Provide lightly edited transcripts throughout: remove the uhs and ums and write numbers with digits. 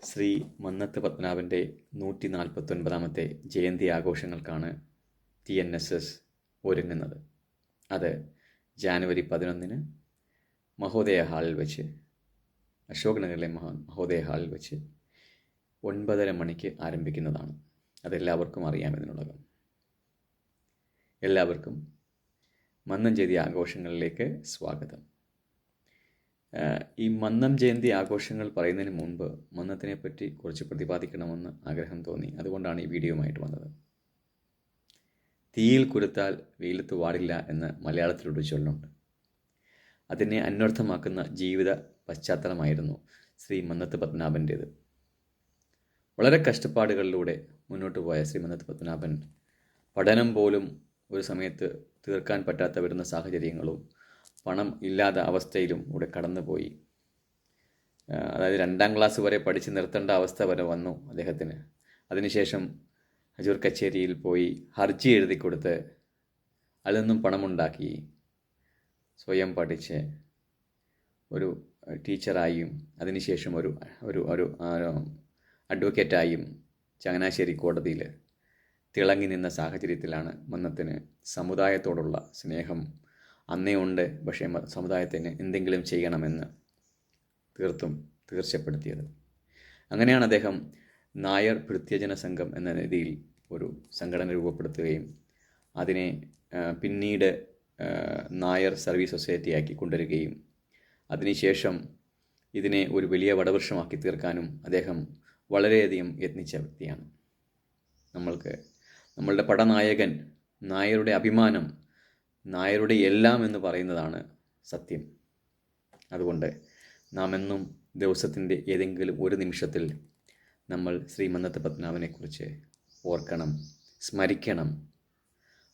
Shri Mannath പത്മനാഭൻ്റെ 149ാമത്തെ Jayanti ആഘോഷങ്ങൾക്കാണ് TNSS ഒരുങ്ങുന്നത്. അത് ജാനുവരി 11 മഹോദയ ഹാളിൽ വെച്ച്, അശോക് നഗറിലെ മഹോദയ ഹാളിൽ വെച്ച് 9:30 മണിക്ക് ആരംഭിക്കുന്നതാണ്. അതെല്ലാവർക്കും അറിയാമെന്നുള്ളതും. എല്ലാവർക്കും മന്നം ജയന്തി ആഘോഷങ്ങളിലേക്ക് സ്വാഗതം. ഈ മന്നം ജയന്തി ആഘോഷങ്ങൾ പറയുന്നതിന് മുൻപ് മന്നത്തിനെ പറ്റി കുറച്ച് പ്രതിപാദിക്കണമെന്ന് ആഗ്രഹം തോന്നി. അതുകൊണ്ടാണ് ഈ വീഡിയോയുമായിട്ട് വന്നത്. തീയിൽ കുരുത്താൽ വെയിലത്ത് വാടില്ല എന്ന് മലയാളത്തിലൊരു ചൊല്ലുണ്ട്. അതിനെ അന്വർത്ഥമാക്കുന്ന ജീവിത പശ്ചാത്തലമായിരുന്നു ശ്രീ മന്നത്ത് പത്മനാഭൻ്റേത്. വളരെ കഷ്ടപ്പാടുകളിലൂടെ മുന്നോട്ട് പോയ ശ്രീ മന്നത്ത് പത്മനാഭൻ പഠനം പോലും ഒരു സമയത്ത് തീർക്കാൻ പറ്റാത്ത വരുന്ന സാഹചര്യങ്ങളും പണം ഇല്ലാത്ത അവസ്ഥയിലും കൂടെ കടന്നുപോയി. അതായത് 2ാം ക്ലാസ് വരെ പഠിച്ച് നിർത്തേണ്ട അവസ്ഥ വരെ വന്നു അദ്ദേഹത്തിന്. അതിനുശേഷം ഹജൂർ കച്ചേരിയിൽ പോയി ഹർജി എഴുതി കൊടുത്ത് അതിൽ നിന്നും പണമുണ്ടാക്കി സ്വയം പഠിച്ച് ഒരു ടീച്ചറായും അതിനുശേഷം ഒരു ഒരു ഒരു അഡ്വക്കേറ്റായും ചങ്ങനാശ്ശേരി കോടതിയിൽ തിളങ്ങി നിന്ന സാഹചര്യത്തിലാണ് മന്നത്തിന് സമുദായത്തോടുള്ള സ്നേഹം അന്നേ ഉണ്ട്. പക്ഷേ സമുദായത്തിന് എന്തെങ്കിലും ചെയ്യണമെന്ന് തീർച്ചപ്പെടുത്തിയത്. അങ്ങനെയാണ് അദ്ദേഹം നായർ ഭൃത്യജന സംഘം എന്ന രീതിയിൽ ഒരു സംഘടന രൂപപ്പെടുത്തുകയും അതിനെ പിന്നീട് നായർ സർവീസ് സൊസൈറ്റിയാക്കി കൊണ്ടുവരികയും അതിനുശേഷം ഇതിനെ ഒരു വലിയ വടവൃക്ഷമാക്കി തീർക്കാനും അദ്ദേഹം വളരെയധികം യത്നിച്ച വ്യക്തിയാണ്. നമ്മളുടെ പടനായകൻ, നായരുടെ അഭിമാനം, നായരുടെ എല്ലാം എന്ന് പറയുന്നതാണ് സത്യം. അതുകൊണ്ട് നാം എന്നും ദിവസത്തിൻ്റെ ഏതെങ്കിലും ഒരു നിമിഷത്തിൽ നമ്മൾ ശ്രീ മന്നത്ത് പത്മനാഭനെക്കുറിച്ച് ഓർക്കണം, സ്മരിക്കണം.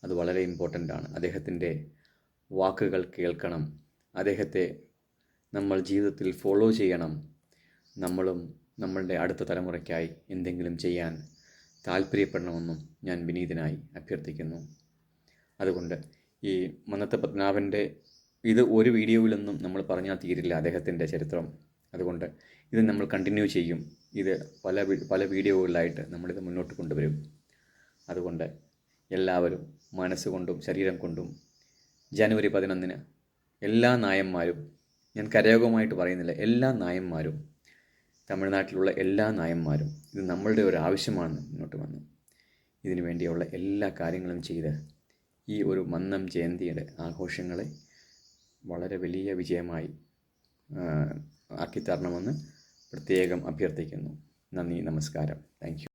അത് വളരെ ഇമ്പോർട്ടൻ്റ് ആണ്. അദ്ദേഹത്തിൻ്റെ വാക്കുകൾ കേൾക്കണം, അദ്ദേഹത്തെ നമ്മൾ ജീവിതത്തിൽ ഫോളോ ചെയ്യണം. നമ്മളും നമ്മളുടെ അടുത്ത തലമുറയ്ക്കായി എന്തെങ്കിലും ചെയ്യാൻ താല്പര്യപ്പെടണമെന്നും ഞാൻ വിനീതനായി അഭ്യർത്ഥിക്കുന്നു. അതുകൊണ്ട് ഈ മന്നത്ത് പത്മനാഭൻ്റെ ഇത് ഒരു വീഡിയോയിലൊന്നും നമ്മൾ പറഞ്ഞാൽ തീരില്ല അദ്ദേഹത്തിൻ്റെ ചരിത്രം. അതുകൊണ്ട് ഇത് നമ്മൾ കണ്ടിന്യൂ ചെയ്യും. ഇത് പല വീഡിയോകളിലായിട്ട് നമ്മളിത് മുന്നോട്ട് കൊണ്ടുവരും. അതുകൊണ്ട് എല്ലാവരും മനസ്സുകൊണ്ടും ശരീരം കൊണ്ടും ജനുവരി 11 എല്ലാ നായന്മാരും, ഞാൻ കരയോഗമായിട്ട് പറയുന്നില്ല, എല്ലാ നായന്മാരും, തമിഴ്നാട്ടിലുള്ള എല്ലാ നായന്മാരും, ഇത് നമ്മളുടെ ഒരു ആവശ്യമാണ് മുന്നോട്ട് വന്ന് ഇതിനു വേണ്ടിയുള്ള എല്ലാ കാര്യങ്ങളും ചെയ്ത് ഈ ഒരു മന്നം ജയന്തിയുടെ ആഘോഷങ്ങളെ വളരെ വലിയ വിജയമായി ആക്കിത്തരണമെന്ന് പ്രത്യേകം അഭ്യർത്ഥിക്കുന്നു. നന്ദി, നമസ്കാരം, താങ്ക് യു.